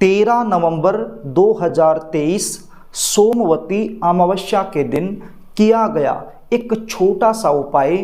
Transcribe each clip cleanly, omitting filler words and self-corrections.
13 नवंबर 2023 सोमवती अमावस्या के दिन किया गया एक छोटा सा उपाय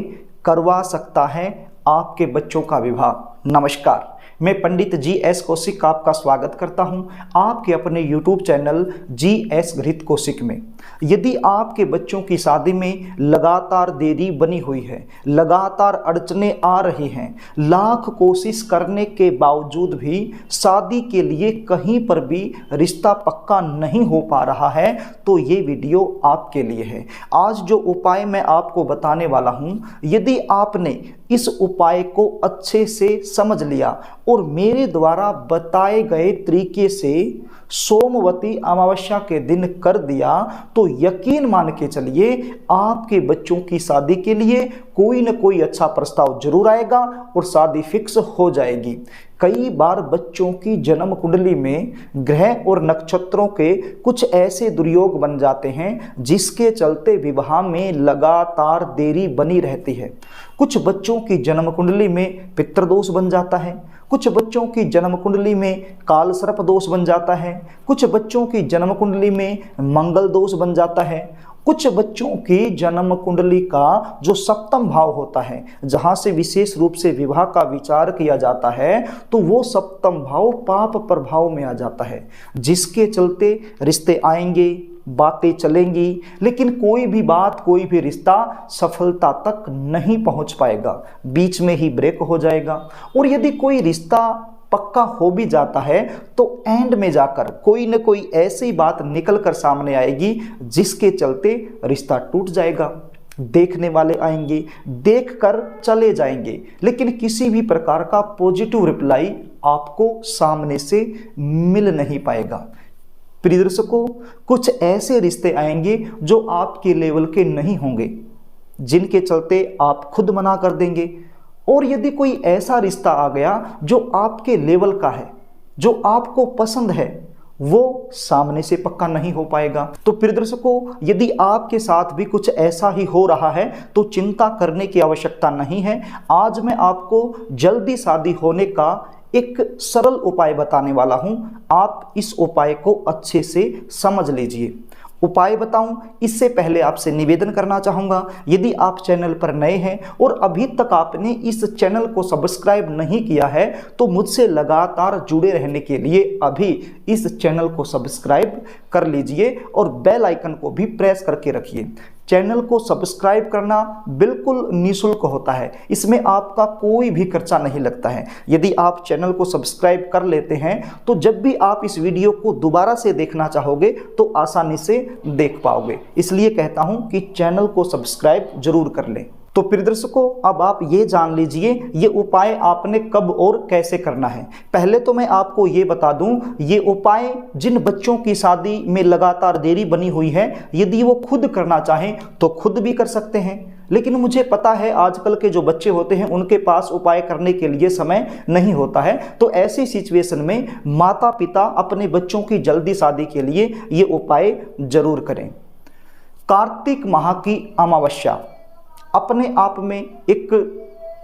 करवा सकता है आपके बच्चों का विवाह। नमस्कार, मैं पंडित GS कौशिक आपका स्वागत करता हूं आपके अपने YouTube चैनल GS घृत कौशिक में। यदि आपके बच्चों की शादी में लगातार देरी बनी हुई है, लगातार अड़चनें आ रही हैं, लाख कोशिश करने के बावजूद भी शादी के लिए कहीं पर भी रिश्ता पक्का नहीं हो पा रहा है, तो ये वीडियो आपके लिए है। आज जो उपाय मैं आपको बताने वाला हूँ, यदि आपने इस उपाय को अच्छे से समझ लिया और मेरे द्वारा बताए गए तरीके से सोमवती अमावस्या के दिन कर दिया, तो यकीन मान के चलिए आपके बच्चों की शादी के लिए कोई न कोई अच्छा प्रस्ताव जरूर आएगा और शादी फिक्स हो जाएगी। कई बार बच्चों की जन्म कुंडली में ग्रह और नक्षत्रों के कुछ ऐसे दुर्योग बन जाते हैं जिसके चलते विवाह में लगातार देरी बनी रहती है। कुछ बच्चों की जन्म कुंडली में पितृदोष बन जाता है, कुछ बच्चों की जन्म कुंडली में काल सर्प दोष बन जाता है, कुछ बच्चों की जन्म कुंडली में मंगल दोष बन जाता है, कुछ बच्चों की जन्म कुंडली का जो सप्तम भाव होता है, जहां से विशेष रूप से विवाह का विचार किया जाता है, तो वो सप्तम भाव पाप प्रभाव में आ जाता है, जिसके चलते रिश्ते आएंगे, बातें चलेंगी, लेकिन कोई भी बात, कोई भी रिश्ता सफलता तक नहीं पहुंच पाएगा, बीच में ही ब्रेक हो जाएगा। और यदि कोई रिश्ता पक्का हो भी जाता है तो एंड में जाकर कोई न कोई ऐसी बात निकल कर सामने आएगी जिसके चलते रिश्ता टूट जाएगा। देखने वाले आएंगे, देखकर चले जाएंगे, लेकिन किसी भी प्रकार का पॉजिटिव रिप्लाई आपको सामने से मिल नहीं पाएगा। प्रिय दर्शकों, कुछ ऐसे रिश्ते आएंगे जो आपके लेवल के नहीं होंगे, जिनके चलते आप खुद मना कर देंगे। और यदि कोई ऐसा रिश्ता आ गया जो आपके लेवल का है, जो आपको पसंद है, वो सामने से पक्का नहीं हो पाएगा। तो प्रिय दर्शकों, यदि आपके साथ भी कुछ ऐसा ही हो रहा है तो चिंता करने की आवश्यकता नहीं है। आज मैं आपको जल्दी शादी होने का एक सरल उपाय बताने वाला हूं। आप इस उपाय को अच्छे से समझ लीजिए। उपाय बताऊं इससे पहले आपसे निवेदन करना चाहूँगा, यदि आप चैनल पर नए हैं और अभी तक आपने इस चैनल को सब्सक्राइब नहीं किया है, तो मुझसे लगातार जुड़े रहने के लिए अभी इस चैनल को सब्सक्राइब कर लीजिए और बेल आइकन को भी प्रेस करके रखिए। चैनल को सब्सक्राइब करना बिल्कुल निःशुल्क होता है, इसमें आपका कोई भी खर्चा नहीं लगता है। यदि आप चैनल को सब्सक्राइब कर लेते हैं तो जब भी आप इस वीडियो को दोबारा से देखना चाहोगे तो आसानी से देख पाओगे। इसलिए कहता हूं कि चैनल को सब्सक्राइब जरूर कर लें। तो प्रिय दर्शकों, अब आप ये जान लीजिए ये उपाय आपने कब और कैसे करना है। पहले तो मैं आपको ये बता दूं, ये उपाय जिन बच्चों की शादी में लगातार देरी बनी हुई है, यदि वो खुद करना चाहें तो खुद भी कर सकते हैं। लेकिन मुझे पता है आजकल के जो बच्चे होते हैं उनके पास उपाय करने के लिए समय नहीं होता है, तो ऐसी सिचुएशन में माता पिता अपने बच्चों की जल्दी शादी के लिए ये उपाय जरूर करें। कार्तिक माह की अमावस्या अपने आप में एक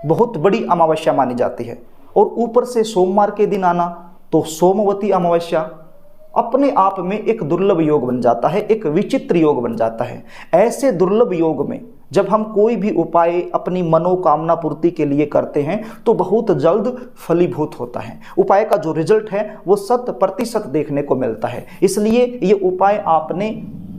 बहुत बड़ी अमावस्या मानी जाती है, और ऊपर से सोमवार के दिन आना तो सोमवती अमावस्या अपने आप में एक दुर्लभ योग बन जाता है, एक विचित्र योग बन जाता है। ऐसे दुर्लभ योग में जब हम कोई भी उपाय अपनी मनोकामना पूर्ति के लिए करते हैं तो बहुत जल्द फलीभूत होता है। उपाय का जो रिजल्ट है वो 100% देखने को मिलता है। इसलिए ये उपाय आपने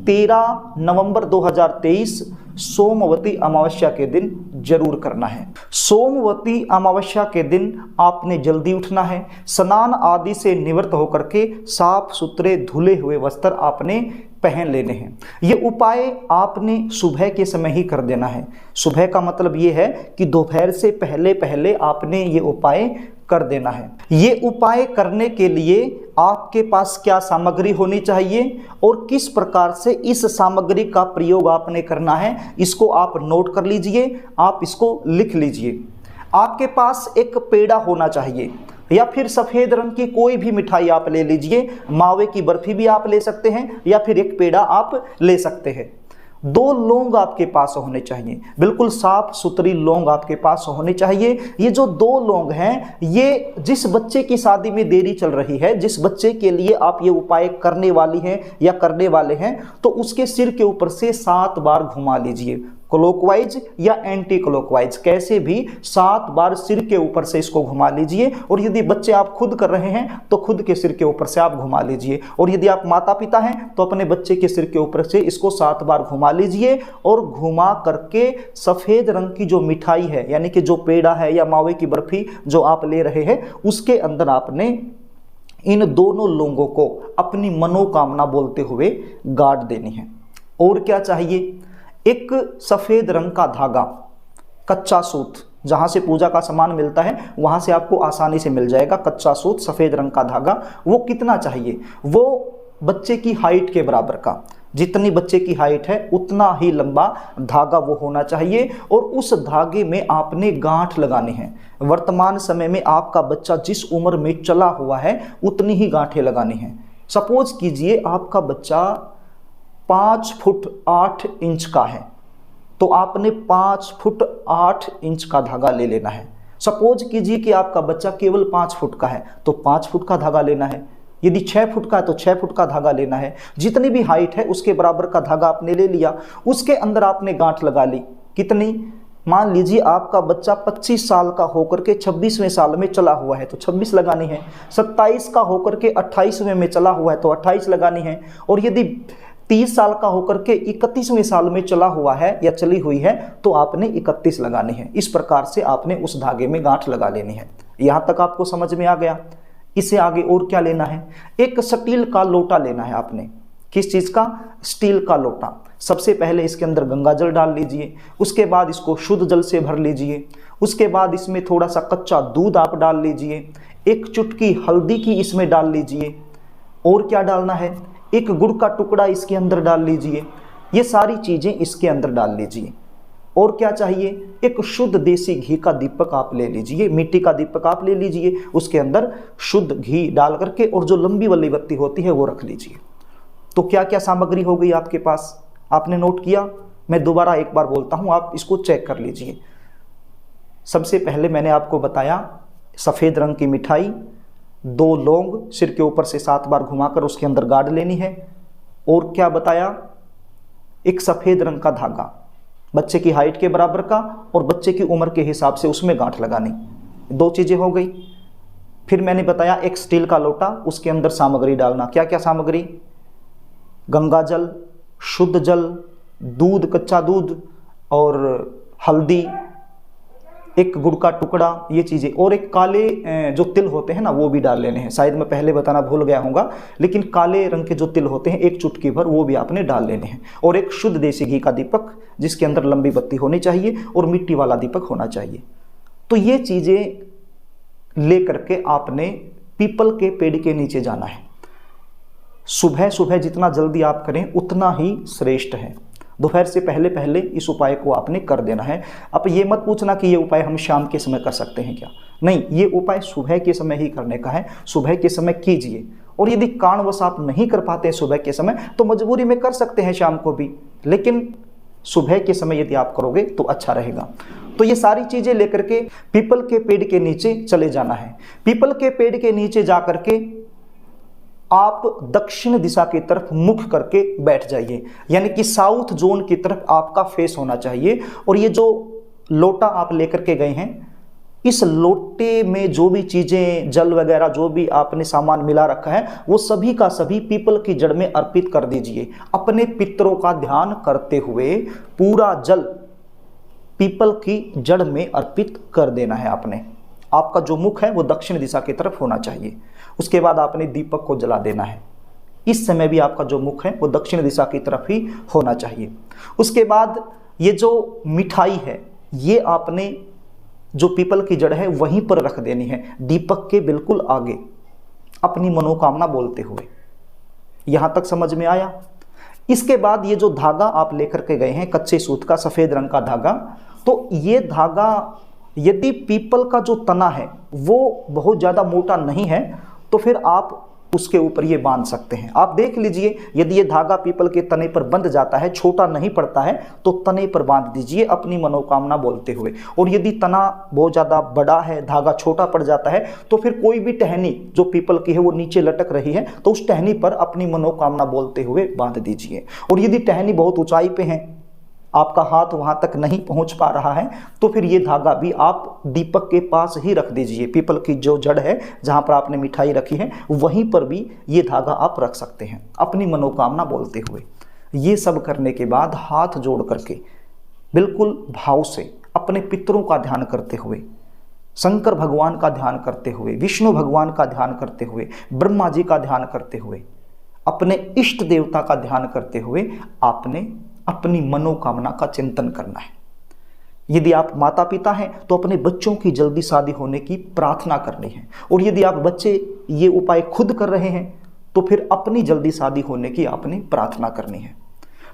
13 नवंबर 2023 सोमवती अमावस्या के दिन जरूर करना है। सोमवती अमावस्या के दिन आपने जल्दी उठना है, स्नान आदि से निवृत्त होकर के साफ सुथरे धुले हुए वस्त्र आपने पहन लेने हैं। ये उपाय आपने सुबह के समय ही कर देना है। सुबह का मतलब ये है कि दोपहर से पहले पहले आपने ये उपाय कर देना है। ये उपाय करने के लिए आपके पास क्या सामग्री होनी चाहिए और किस प्रकार से इस सामग्री का प्रयोग आपने करना है, इसको आप नोट कर लीजिए, आप इसको लिख लीजिए। आपके पास एक पेड़ा होना चाहिए या फिर सफ़ेद रंग की कोई भी मिठाई आप ले लीजिए, मावे की बर्फी भी आप ले सकते हैं या फिर एक पेड़ा आप ले सकते हैं। 2 लौंग आपके पास होने चाहिए, बिल्कुल साफ सुथरी लौंग आपके पास होने चाहिए। ये जो 2 लौंग हैं, ये जिस बच्चे की शादी में देरी चल रही है, जिस बच्चे के लिए आप ये उपाय करने वाली हैं या करने वाले हैं, तो उसके सिर के ऊपर से 7 बार घुमा लीजिए, क्लॉकवाइज या एंटी क्लॉकवाइज, कैसे भी 7 बार सिर के ऊपर से इसको घुमा लीजिए। और यदि बच्चे आप खुद कर रहे हैं तो खुद के सिर के ऊपर से आप घुमा लीजिए, और यदि आप माता पिता हैं तो अपने बच्चे के सिर के ऊपर से इसको 7 बार घुमा लीजिए। और घुमा करके सफेद रंग की जो मिठाई है, यानी कि जो पेड़ा है या मावे की बर्फी जो आप ले रहे हैं, उसके अंदर आपने इन दोनों लोगों को अपनी मनोकामना बोलते हुए गाड़ देनी है। और क्या चाहिए? एक सफेद रंग का धागा, कच्चा सूत, जहां से पूजा का सामान मिलता है वहां से आपको आसानी से मिल जाएगा, कच्चा सूत सफेद रंग का धागा। वो कितना चाहिए? वो बच्चे की हाइट के बराबर का, जितनी बच्चे की हाइट है उतना ही लंबा धागा वो होना चाहिए। और उस धागे में आपने गांठ लगानी है। वर्तमान समय में आपका बच्चा जिस उम्र में चला हुआ है उतनी ही गांठें लगानी है। सपोज कीजिए आपका बच्चा 5 फुट 8 इंच का है, तो आपने 5 फुट 8 इंच का धागा ले लेना है। सपोज कीजिए कि आपका बच्चा केवल 5 फुट का है, तो 5 फुट का धागा लेना है। यदि 6 फुट का है तो 6 फुट का धागा लेना है। जितनी भी हाइट है उसके बराबर का धागा आपने ले लिया, उसके अंदर आपने गांठ लगा ली। कितनी? मान लीजिए आपका बच्चा 25 साल का होकर के 26वें साल में चला हुआ है तो 26 लगानी है। 27 का होकर के 28वें में चला हुआ है तो 28 लगानी है। और यदि 30 साल का होकर के 31वें साल में चला हुआ है या चली हुई है तो आपने 31 लगानी है। इस प्रकार से आपने उस धागे में गांठ लगा लेनी है। यहां तक आपको समझ में आ गया? इससे आगे और क्या लेना है? एक स्टील का लोटा लेना है आपने। किस चीज का? स्टील का लोटा। सबसे पहले इसके अंदर गंगा जल डाल लीजिए, उसके बाद इसको शुद्ध जल से भर लीजिए, उसके बाद इसमें थोड़ा सा कच्चा दूध आप डाल लीजिए, एक चुटकी हल्दी की इसमें डाल लीजिए। और क्या डालना है? एक गुड़ का टुकड़ा इसके अंदर डाल लीजिए। ये सारी चीजें इसके अंदर डाल लीजिए। और क्या चाहिए? एक शुद्ध देसी घी का दीपक आप ले लीजिए, मिट्टी का दीपक आप ले लीजिए, उसके अंदर शुद्ध घी डाल करके और जो लंबी वाली बत्ती होती है वो रख लीजिए। तो क्या क्या सामग्री हो गई आपके पास? आपने नोट किया? मैं दोबारा एक बार बोलता हूं, आप इसको चेक कर लीजिए। सबसे पहले मैंने आपको बताया सफेद रंग की मिठाई, 2 लौंग सिर के ऊपर से 7 बार घुमाकर उसके अंदर गाड़ लेनी है। और क्या बताया? एक सफेद रंग का धागा, बच्चे की हाइट के बराबर का और बच्चे की उम्र के हिसाब से उसमें गांठ लगानी। 2 चीजें हो गई। फिर मैंने बताया एक स्टील का लोटा, उसके अंदर सामग्री डालना। क्या क्या सामग्री? गंगा जल, शुद्ध जल, दूध, कच्चा दूध और हल्दी, एक गुड़ का टुकड़ा, ये चीजें। और एक काले जो तिल होते हैं ना वो भी डाल लेने हैं। शायद मैं पहले बताना भूल गया हूँगा, लेकिन काले रंग के जो तिल होते हैं एक चुटकी भर वो भी आपने डाल लेने हैं। और एक शुद्ध देसी घी का दीपक जिसके अंदर लंबी बत्ती होनी चाहिए और मिट्टी वाला दीपक होना चाहिए। तो ये चीजें लेकर के आपने पीपल के पेड़ के नीचे जाना है। सुबह सुबह जितना जल्दी आप करें उतना ही श्रेष्ठ है। दोपहर से पहले पहले इस उपाय को आपने कर देना है। अब ये मत पूछना कि ये उपाय हम शाम के समय कर सकते हैं क्या? नहीं, ये उपाय सुबह के समय ही करने का है। सुबह के समय कीजिए। और यदि कारणवश आप नहीं कर पाते हैं सुबह के समय तो मजबूरी में कर सकते हैं शाम को भी, लेकिन सुबह के समय यदि आप करोगे तो अच्छा रहेगा। तो ये सारी चीजें लेकर के पीपल के पेड़ के नीचे चले जाना है। पीपल के पेड़ के नीचे जाकर के आप दक्षिण दिशा की तरफ मुख करके बैठ जाइए, यानी कि साउथ जोन की तरफ आपका फेस होना चाहिए। और ये जो लोटा आप लेकर के गए हैं, इस लोटे में जो भी चीजें, जल वगैरह जो भी आपने सामान मिला रखा है वो सभी का सभी पीपल की जड़ में अर्पित कर दीजिए। अपने पितरों का ध्यान करते हुए पूरा जल पीपल की जड़ में अर्पित कर देना है आपने। आपका जो मुख है वो दक्षिण दिशा की तरफ होना चाहिए। उसके बाद आपने दीपक को जला देना है। इस समय भी आपका जो मुख है वो दक्षिण दिशा की तरफ ही होना चाहिए। उसके बाद ये जो मिठाई है ये आपने जो पीपल की जड़ है वहीं पर रख देनी है, दीपक के बिल्कुल आगे, अपनी मनोकामना बोलते हुए। यहां तक समझ में आया? इसके बाद ये जो धागा आप लेकर के गए हैं, कच्चे सूत का सफेद रंग का धागा, तो ये धागा यदि पीपल का जो तना है वो बहुत ज़्यादा मोटा नहीं है तो फिर आप उसके ऊपर ये बांध सकते हैं। आप देख लीजिए, यदि ये धागा पीपल के तने पर बंध जाता है, छोटा नहीं पड़ता है, तो तने पर बांध दीजिए अपनी मनोकामना बोलते हुए। और यदि तना बहुत ज़्यादा बड़ा है, धागा छोटा पड़ जाता है, तो फिर कोई भी टहनी जो पीपल की है वो नीचे लटक रही है, तो उस टहनी पर अपनी मनोकामना बोलते हुए बांध दीजिए। और यदि टहनी बहुत ऊंचाई पे है, आपका हाथ वहां तक नहीं पहुंच पा रहा है, तो फिर ये धागा भी आप दीपक के पास ही रख दीजिए। पीपल की जो जड़ है जहां पर आपने मिठाई रखी है, वहीं पर भी ये धागा आप रख सकते हैं अपनी मनोकामना बोलते हुए। ये सब करने के बाद हाथ जोड़ करके बिल्कुल भाव से अपने पितरों का ध्यान करते हुए, शंकर भगवान का ध्यान करते हुए, विष्णु भगवान का ध्यान करते हुए, ब्रह्मा जी का ध्यान करते हुए, अपने इष्ट देवता का ध्यान करते हुए आपने अपनी मनोकामना का चिंतन करना है। यदि आप माता पिता हैं तो अपने बच्चों की जल्दी शादी होने की प्रार्थना करनी है। और यदि आप बच्चे ये उपाय खुद कर रहे हैं तो फिर अपनी जल्दी शादी होने की आपने प्रार्थना करनी है।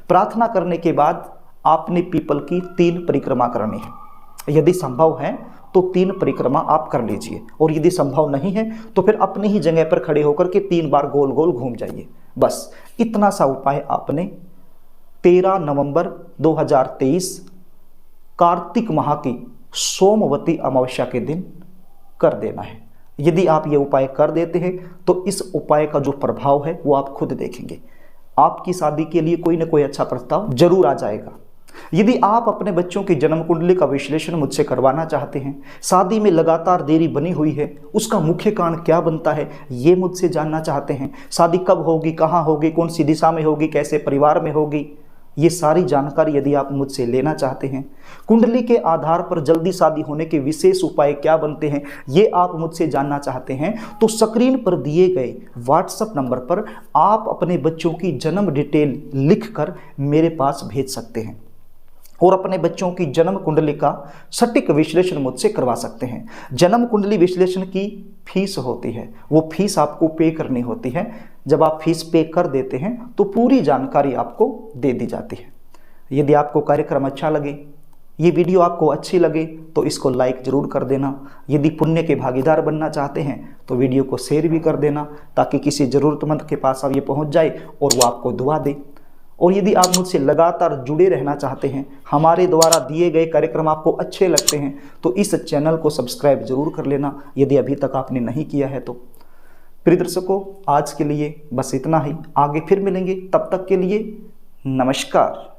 प्रार्थना करने के बाद आपने पीपल की 3 परिक्रमा करनी है। यदि संभव है तो 3 परिक्रमा आप कर लीजिए, और यदि संभव नहीं है तो फिर अपनी ही जगह पर खड़े होकर के 3 बार गोल गोल घूम जाइए। बस इतना सा उपाय आपने 13 नवंबर 2023 कार्तिक माह की सोमवती अमावस्या के दिन कर देना है। यदि आप ये उपाय कर देते हैं तो इस उपाय का जो प्रभाव है वो आप खुद देखेंगे। आपकी शादी के लिए कोई ना कोई अच्छा प्रस्ताव जरूर आ जाएगा। यदि आप अपने बच्चों की जन्म कुंडली का विश्लेषण मुझसे करवाना चाहते हैं, शादी में लगातार देरी बनी हुई है, उसका मुख्य कारण क्या बनता है, ये मुझसे जानना चाहते हैं, शादी कब होगी, कहाँ होगी, कौन सी दिशा में होगी, कैसे परिवार में होगी, ये सारी जानकारी यदि आप मुझसे लेना चाहते हैं, कुंडली के आधार पर जल्दी शादी होने के विशेष उपाय क्या बनते हैं, ये आप मुझसे जानना चाहते हैं, तो स्क्रीन पर दिए गए व्हाट्सएप नंबर पर आप अपने बच्चों की जन्म डिटेल लिखकर मेरे पास भेज सकते हैं और अपने बच्चों की जन्म कुंडली का सटीक विश्लेषण मुझसे करवा सकते हैं। जन्म कुंडली विश्लेषण की फीस होती है, वो फीस आपको पे करनी होती है। जब आप फीस पे कर देते हैं तो पूरी जानकारी आपको दे दी जाती है। यदि आपको कार्यक्रम अच्छा लगे, ये वीडियो आपको अच्छी लगे तो इसको लाइक ज़रूर कर देना। यदि पुण्य के भागीदार बनना चाहते हैं तो वीडियो को शेयर भी कर देना, ताकि किसी ज़रूरतमंद के पास अब ये पहुँच जाए और वो आपको दुआ दे। और यदि आप मुझसे लगातार जुड़े रहना चाहते हैं, हमारे द्वारा दिए गए कार्यक्रम आपको अच्छे लगते हैं, तो इस चैनल को सब्सक्राइब जरूर कर लेना यदि अभी तक आपने नहीं किया है तो। प्रिय दर्शकों, आज के लिए बस इतना ही। आगे फिर मिलेंगे, तब तक के लिए नमस्कार।